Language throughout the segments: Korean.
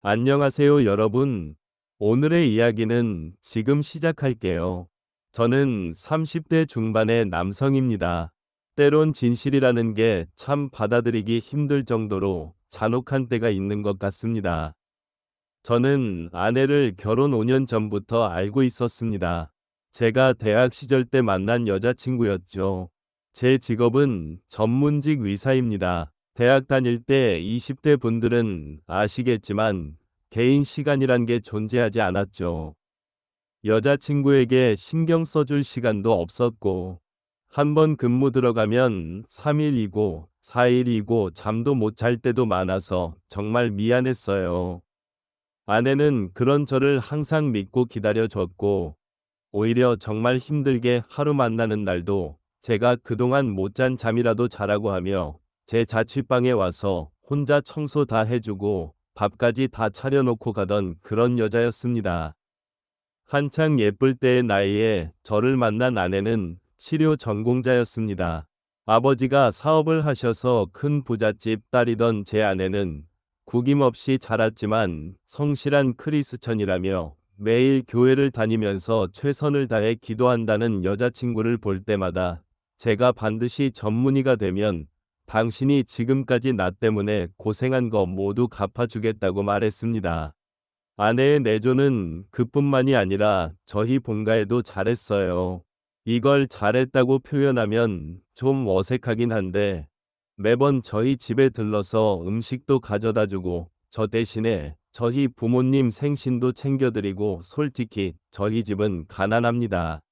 안녕하세요, 여러분. 오늘의 이야기는 지금 시작할게요. 저는 30대 중반의 남성입니다. 때론 진실이라는 게 참 받아들이기 힘들 정도로 잔혹한 때가 있는 것 같습니다. 저는 아내를 결혼 5년 전부터 알고 있었습니다. 제가 대학 시절 때 만난 여자친구였죠. 제 직업은 전문직 의사입니다. 대학 다닐 때 20대 분들은 아시겠지만 개인 시간이란 게 존재하지 않았죠. 여자친구에게 신경 써줄 시간도 없었고, 한 번 근무 들어가면 3일이고 4일이고 잠도 못 잘 때도 많아서 정말 미안했어요. 아내는 그런 저를 항상 믿고 기다려줬고, 오히려 정말 힘들게 하루 만나는 날도 제가 그동안 못 잔 잠이라도 자라고 하며 제 자취방에 와서 혼자 청소 다 해주고 밥까지 다 차려놓고 가던 그런 여자였습니다. 한창 예쁠 때의 나이에 저를 만난 아내는 치료 전공자였습니다. 아버지가 사업을 하셔서 큰 부잣집 딸이던 제 아내는 구김없이 자랐지만 성실한 크리스천이라며 매일 교회를 다니면서 최선을 다해 기도한다는 여자친구를 볼 때마다 제가 반드시 전문의가 되면 당신이 지금까지 나 때문에 고생한 거 모두 갚아주겠다고 말했습니다. 아내의 내조는 그뿐만이 아니라 저희 본가에도 잘했어요. 이걸 잘했다고 표현하면 좀 어색하긴 한데 매번 저희 집에 들러서 음식도 가져다 주고 저 대신에 저희 부모님 생신도 챙겨드리고 솔직히 저희 집은 가난합니다.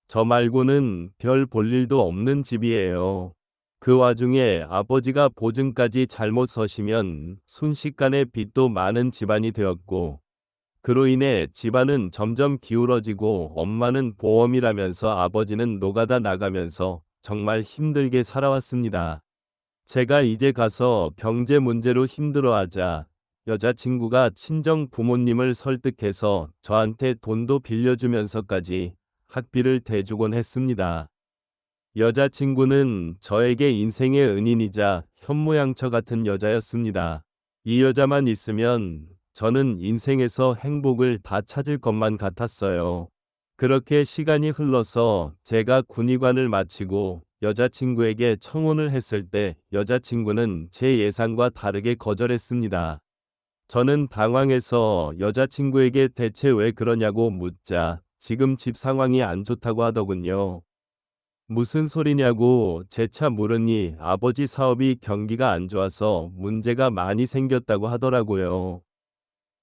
저 말고는 별 볼 일도 없는 집이에요. 그 와중에 아버지가 보증까지 잘못 서시면 순식간에 빚도 많은 집안이 되었고 그로 인해 집안은 점점 기울어지고 엄마는 보험이라면서 아버지는 노가다 나가면서 정말 힘들게 살아왔습니다. 제가 이제 가서 경제 문제로 힘들어하자 여자친구가 친정 부모님을 설득해서 저한테 돈도 빌려주면서까지 학비를 대주곤 했습니다. 여자친구는 저에게 인생의 은인이자 현모양처 같은 여자였습니다. 이 여자만 있으면 저는 인생에서 행복을 다 찾을 것만 같았어요. 그렇게 시간이 흘러서 제가 군의관을 마치고 여자친구에게 청혼을 했을 때 여자친구는 제 예상과 다르게 거절했습니다. 저는 당황해서 여자친구에게 대체 왜 그러냐고 묻자 지금 집 상황이 안 좋다고 하더군요. 무슨 소리냐고 재차 물으니 아버지 사업이 경기가 안 좋아서 문제가 많이 생겼다고 하더라고요.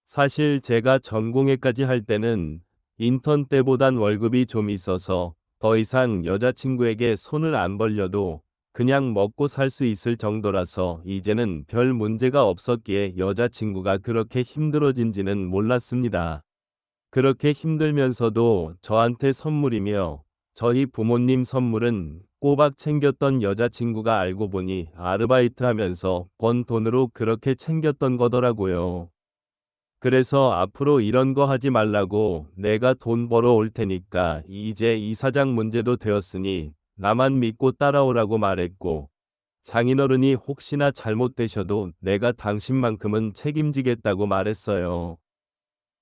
사실 제가 전공의까지 할 때는 인턴 때보단 월급이 좀 있어서 더 이상 여자친구에게 손을 안 벌려도 그냥 먹고 살 수 있을 정도라서 이제는 별 문제가 없었기에 여자친구가 그렇게 힘들어진지는 몰랐습니다. 그렇게 힘들면서도 저한테 선물이며 저희 부모님 선물은 꼬박 챙겼던 여자친구가 알고 보니 아르바이트 하면서 번 돈으로 그렇게 챙겼던 거더라고요. 그래서 앞으로 이런 거 하지 말라고 내가 돈 벌어 올 테니까 이제 이사장 문제도 되었으니 나만 믿고 따라오라고 말했고 장인어른이 혹시나 잘못되셔도 내가 당신만큼은 책임지겠다고 말했어요.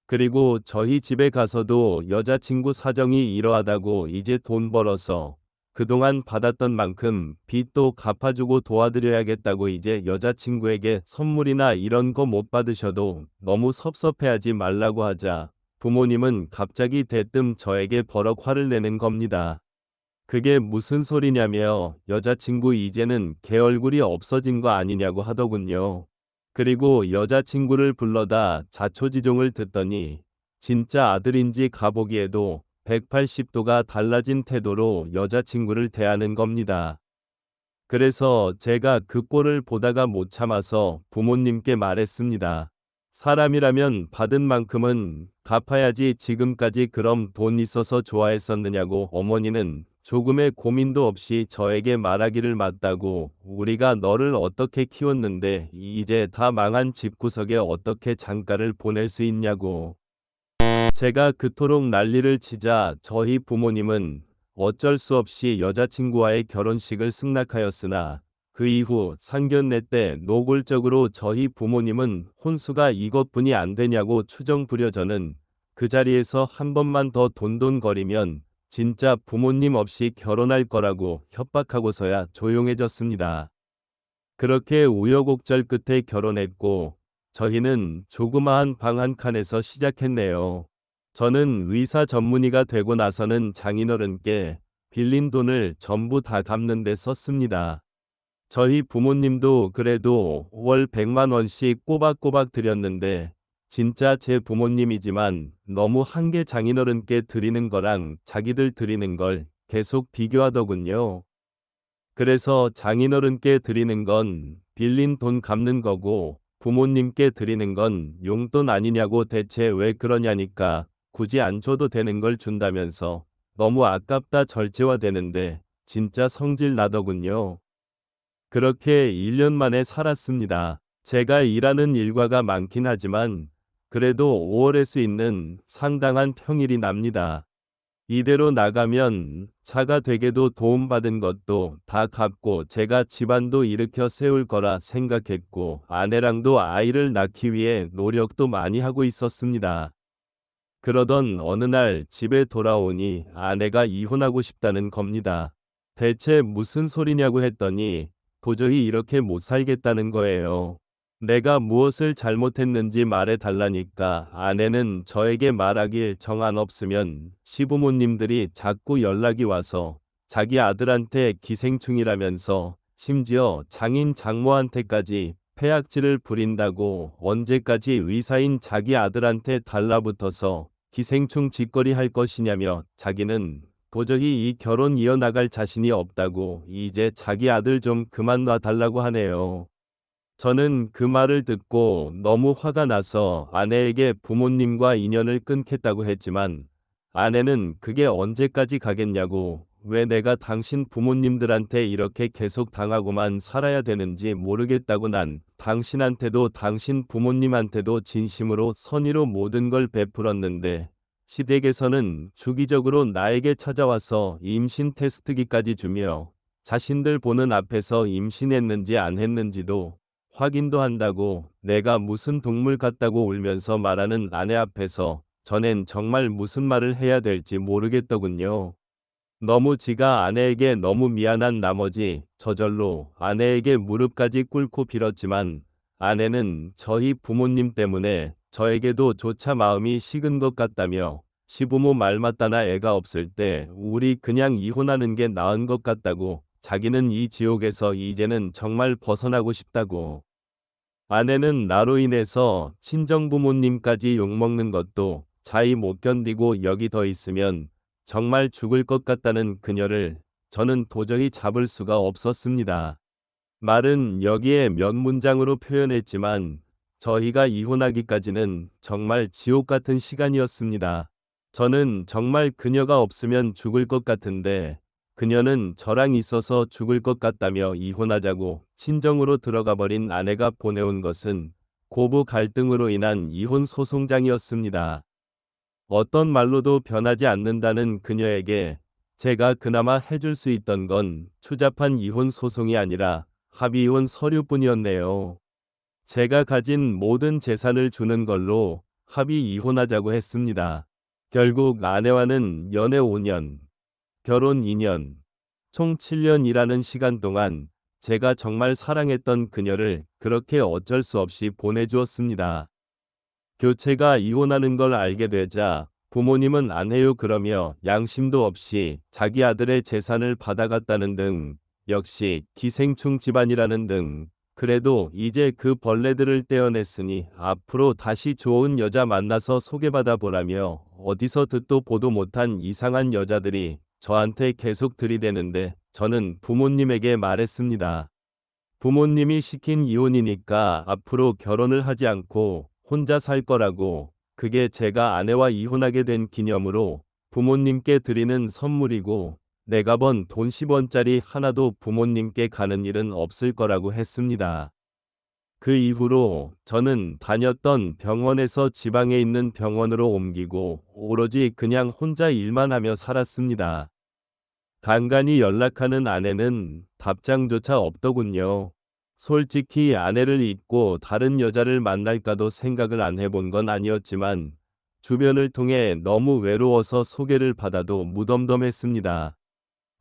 그리고 저희 집에 가서도 여자친구 사정이 이러하다고 이제 돈 벌어서 그동안 받았던 만큼 빚도 갚아주고 도와드려야겠다고 이제 여자친구에게 선물이나 이런 거 못 받으셔도 너무 섭섭해하지 말라고 하자 부모님은 갑자기 대뜸 저에게 버럭 화를 내는 겁니다. 그게 무슨 소리냐며 여자친구 이제는 걔 얼굴이 없어진 거 아니냐고 하더군요. 그리고 여자친구를 불러다 자초지종을 듣더니 진짜 아들인지 가보기에도 180도가 달라진 태도로 여자친구를 대하는 겁니다. 그래서 제가 그 꼴을 보다가 못 참아서 부모님께 말했습니다. 사람이라면 받은 만큼은 갚아야지 지금까지 그럼 돈 있어서 좋아했었느냐고 어머니는 조금의 고민도 없이 저에게 말하기를 맞다고 우리가 너를 어떻게 키웠는데 이제 다 망한 집구석에 어떻게 장가를 보낼 수 있냐고. 제가 그토록 난리를 치자 저희 부모님은 어쩔 수 없이 여자친구와의 결혼식을 승낙하였으나 그 이후 상견례 때 노골적으로 저희 부모님은 혼수가 이것뿐이 안 되냐고 추정 부려 저는 그 자리에서 한 번만 더 돈돈거리면 진짜 부모님 없이 결혼할 거라고 협박하고서야 조용해졌습니다. 그렇게 우여곡절 끝에 결혼했고 저희는 조그마한 방 한 칸에서 시작했네요. 저는 의사 전문의가 되고 나서는 장인어른께 빌린 돈을 전부 다 갚는 데 썼습니다. 저희 부모님도 그래도 월 100만 원씩 꼬박꼬박 드렸는데 진짜 제 부모님이지만 너무 한계 장인어른께 드리는 거랑 자기들 드리는 걸 계속 비교하더군요. 그래서 장인어른께 드리는 건 빌린 돈 갚는 거고 부모님께 드리는 건 용돈 아니냐고 대체 왜 그러냐니까 굳이 안 줘도 되는 걸 준다면서 너무 아깝다 절제화되는데 진짜 성질 나더군요. 그렇게 1년 만에 살았습니다. 제가 일하는 일과가 많긴 하지만 그래도 5월에 수 있는 상당한 평일이 납니다. 이대로 나가면 차가 되게도 도움받은 것도 다 갚고 제가 집안도 일으켜 세울 거라 생각했고 아내랑도 아이를 낳기 위해 노력도 많이 하고 있었습니다. 그러던 어느 날 집에 돌아오니 아내가 이혼하고 싶다는 겁니다. 대체 무슨 소리냐고 했더니 도저히 이렇게 못 살겠다는 거예요. 내가 무엇을 잘못했는지 말해 달라니까 아내는 저에게 말하길 정안 없으면 시부모님들이 자꾸 연락이 와서 자기 아들한테 기생충이라면서 심지어 장인 장모한테까지 폐악질을 부린다고 언제까지 의사인 자기 아들한테 달라붙어서 기생충 짓거리 할 것이냐며 자기는 도저히 이 결혼 이어나갈 자신이 없다고 이제 자기 아들 좀 그만 놔달라고 하네요. 저는 그 말을 듣고 너무 화가 나서 아내에게 부모님과 인연을 끊겠다고 했지만 아내는 그게 언제까지 가겠냐고 왜 내가 당신 부모님들한테 이렇게 계속 당하고만 살아야 되는지 모르겠다고 난 당신한테도 당신 부모님한테도 진심으로 선의로 모든 걸 베풀었는데 시댁에서는 주기적으로 나에게 찾아와서 임신 테스트기까지 주며 자신들 보는 앞에서 임신했는지 안 했는지도 확인도 한다고 내가 무슨 동물 같다고 울면서 말하는 아내 앞에서 전엔 정말 무슨 말을 해야 될지 모르겠더군요. 너무 지가 아내에게 너무 미안한 나머지 저절로 아내에게 무릎까지 꿇고 빌었지만 아내는 저희 부모님 때문에 저에게도 조차 마음이 식은 것 같다며 시부모 말 맞다나 애가 없을 때 우리 그냥 이혼하는 게 나은 것 같다고 자기는 이 지옥에서 이제는 정말 벗어나고 싶다고. 아내는 나로 인해서 친정부모님까지 욕먹는 것도 자이 못 견디고 여기 더 있으면 정말 죽을 것 같다는 그녀를 저는 도저히 잡을 수가 없었습니다. 말은 여기에 몇 문장으로 표현했지만 저희가 이혼하기까지는 정말 지옥 같은 시간이었습니다. 저는 정말 그녀가 없으면 죽을 것 같은데 그녀는 저랑 있어서 죽을 것 같다며 이혼하자고 친정으로 들어가 버린 아내가 보내온 것은 고부 갈등으로 인한 이혼 소송장이었습니다. 어떤 말로도 변하지 않는다는 그녀에게 제가 그나마 해줄 수 있던 건 추잡한 이혼 소송이 아니라 합의이혼 서류뿐이었네요. 제가 가진 모든 재산을 주는 걸로 합의 이혼하자고 했습니다. 결국 아내와는 연애 5년, 결혼 2년, 총 7년이라는 시간 동안 제가 정말 사랑했던 그녀를 그렇게 어쩔 수 없이 보내주었습니다. 교체가 이혼하는 걸 알게 되자 부모님은 안 해요 그러며 양심도 없이 자기 아들의 재산을 받아갔다는 등 역시 기생충 집안이라는 등 그래도 이제 그 벌레들을 떼어냈으니 앞으로 다시 좋은 여자 만나서 소개받아 보라며 어디서 듣도 보도 못한 이상한 여자들이 저한테 계속 들이대는데 저는 부모님에게 말했습니다. 부모님이 시킨 이혼이니까 앞으로 결혼을 하지 않고 혼자 살 거라고 그게 제가 아내와 이혼하게 된 기념으로 부모님께 드리는 선물이고 내가 번 돈 10원짜리 하나도 부모님께 가는 일은 없을 거라고 했습니다. 그 이후로 저는 다녔던 병원에서 지방에 있는 병원으로 옮기고 오로지 그냥 혼자 일만 하며 살았습니다. 간간히 연락하는 아내는 답장조차 없더군요. 솔직히 아내를 잊고 다른 여자를 만날까도 생각을 안 해본 건 아니었지만 주변을 통해 너무 외로워서 소개를 받아도 무덤덤했습니다.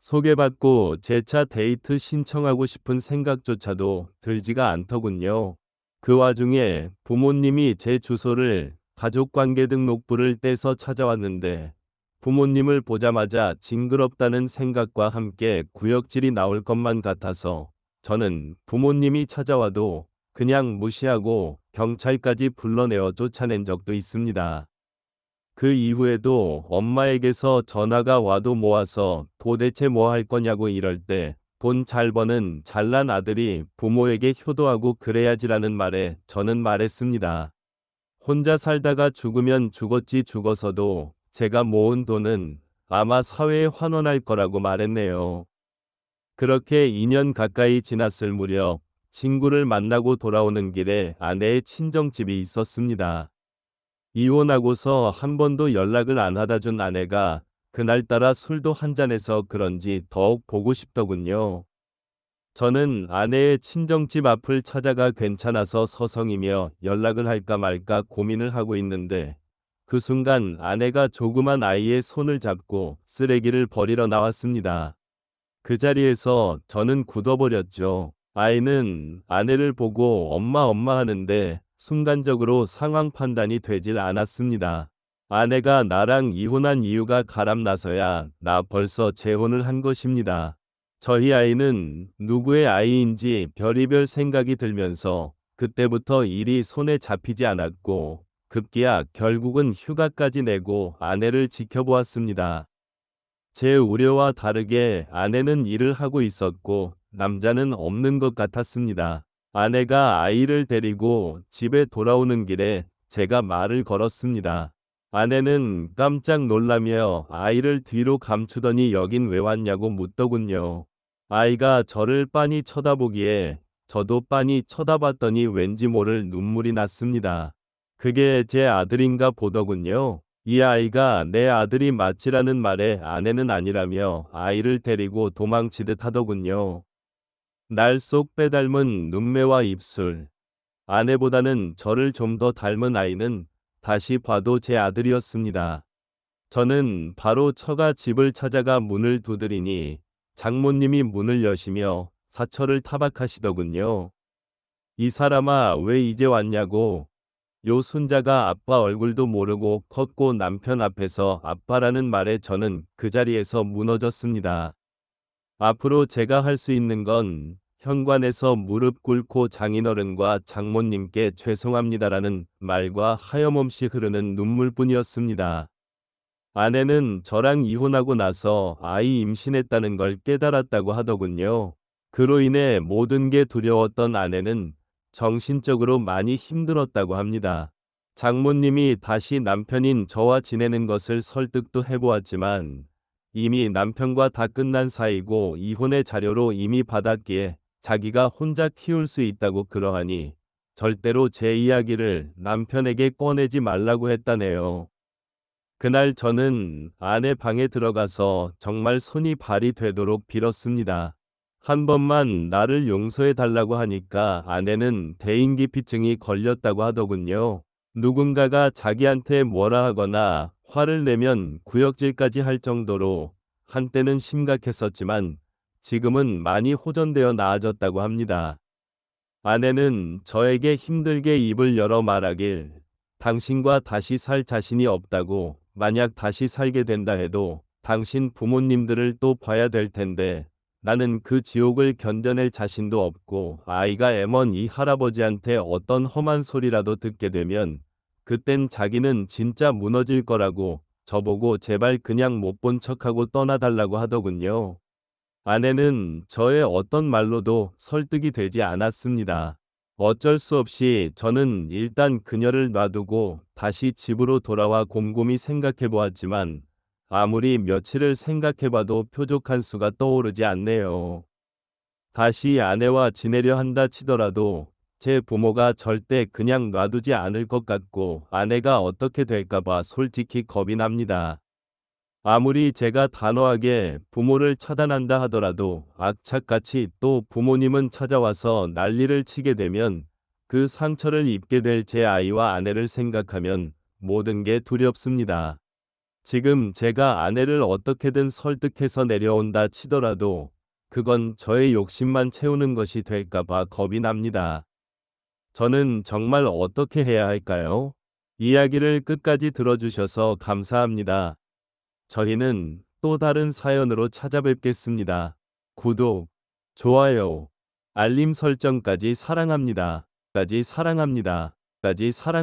소개받고 재차 데이트 신청하고 싶은 생각조차도 들지가 않더군요. 그 와중에 부모님이 제 주소를 가족관계 등록부를 떼서 찾아왔는데 부모님을 보자마자 징그럽다는 생각과 함께 구역질이 나올 것만 같아서 저는 부모님이 찾아와도 그냥 무시하고 경찰까지 불러내어 쫓아낸 적도 있습니다. 그 이후에도 엄마에게서 전화가 와도 모아서 도대체 뭐 할 거냐고 이럴 때 돈 잘 버는 잘난 아들이 부모에게 효도하고 그래야지라는 말에 저는 말했습니다. 혼자 살다가 죽으면 죽었지 죽어서도 제가 모은 돈은 아마 사회에 환원할 거라고 말했네요. 그렇게 2년 가까이 지났을 무렵 친구를 만나고 돌아오는 길에 아내의 친정집이 있었습니다. 이혼하고서 한 번도 연락을 안 하다 준 아내가 그날따라 술도 한잔해서 그런지 더욱 보고 싶더군요. 저는 아내의 친정집 앞을 찾아가 괜찮아서 서성이며 연락을 할까 말까 고민을 하고 있는데 그 순간 아내가 조그만 아이의 손을 잡고 쓰레기를 버리러 나왔습니다. 그 자리에서 저는 굳어버렸죠. 아이는 아내를 보고 엄마 엄마 하는데 순간적으로 상황 판단이 되질 않았습니다. 아내가 나랑 이혼한 이유가 가람나서야 나 벌써 재혼을 한 것입니다. 저희 아이는 누구의 아이인지 별의별 생각이 들면서 그때부터 일이 손에 잡히지 않았고 급기야 결국은 휴가까지 내고 아내를 지켜보았습니다. 제 우려와 다르게 아내는 일을 하고 있었고 남자는 없는 것 같았습니다. 아내가 아이를 데리고 집에 돌아오는 길에 제가 말을 걸었습니다. 아내는 깜짝 놀라며 아이를 뒤로 감추더니 여긴 왜 왔냐고 묻더군요. 아이가 저를 빤히 쳐다보기에 저도 빤히 쳐다봤더니 왠지 모를 눈물이 났습니다. 그게 제 아들인가 보더군요. 이 아이가 내 아들이 맞지라는 말에 아내는 아니라며 아이를 데리고 도망치듯 하더군요. 날 쏙 빼닮은 눈매와 입술. 아내보다는 저를 좀 더 닮은 아이는 다시 봐도 제 아들이었습니다. 저는 바로 처가 집을 찾아가 문을 두드리니 장모님이 문을 여시며 사철을 타박하시더군요. 이 사람아 왜 이제 왔냐고. 요 손자가 아빠 얼굴도 모르고 컸고 남편 앞에서 아빠라는 말에 저는 그 자리에서 무너졌습니다. 앞으로 제가 할 수 있는 건 현관에서 무릎 꿇고 장인어른과 장모님께 죄송합니다라는 말과 하염없이 흐르는 눈물뿐이었습니다. 아내는 저랑 이혼하고 나서 아이 임신했다는 걸 깨달았다고 하더군요. 그로 인해 모든 게 두려웠던 아내는 정신적으로 많이 힘들었다고 합니다. 장모님이 다시 남편인 저와 지내는 것을 설득도 해보았지만 이미 남편과 다 끝난 사이고 이혼의 자료로 이미 받았기에 자기가 혼자 키울 수 있다고 그러하니 절대로 제 이야기를 남편에게 꺼내지 말라고 했다네요. 그날 저는 아내 방에 들어가서 정말 손이 발이 되도록 빌었습니다. 한 번만 나를 용서해 달라고 하니까 아내는 대인기피증이 걸렸다고 하더군요. 누군가가 자기한테 뭐라 하거나 화를 내면 구역질까지 할 정도로 한때는 심각했었지만 지금은 많이 호전되어 나아졌다고 합니다. 아내는 저에게 힘들게 입을 열어 말하길 당신과 다시 살 자신이 없다고 만약 다시 살게 된다 해도 당신 부모님들을 또 봐야 될 텐데 나는 그 지옥을 견뎌낼 자신도 없고 아이가 M1 이 할아버지한테 어떤 험한 소리라도 듣게 되면 그땐 자기는 진짜 무너질 거라고 저보고 제발 그냥 못 본 척하고 떠나달라고 하더군요. 아내는 저의 어떤 말로도 설득이 되지 않았습니다. 어쩔 수 없이 저는 일단 그녀를 놔두고 다시 집으로 돌아와 곰곰이 생각해 보았지만 아무리 며칠을 생각해 봐도 표적한 수가 떠오르지 않네요. 다시 아내와 지내려 한다 치더라도 제 부모가 절대 그냥 놔두지 않을 것 같고 아내가 어떻게 될까 봐 솔직히 겁이 납니다. 아무리 제가 단호하게 부모를 차단한다 하더라도 악착같이 또 부모님은 찾아와서 난리를 치게 되면 그 상처를 입게 될 제 아이와 아내를 생각하면 모든 게 두렵습니다. 지금 제가 아내를 어떻게든 설득해서 내려온다 치더라도 그건 저의 욕심만 채우는 것이 될까봐 겁이 납니다. 저는 정말 어떻게 해야 할까요? 이야기를 끝까지 들어주셔서 감사합니다. 저희는 또 다른 사연으로 찾아뵙겠습니다. 구독, 좋아요, 알림 설정까지 사랑합니다. 까지 사랑합니다. 까지 사랑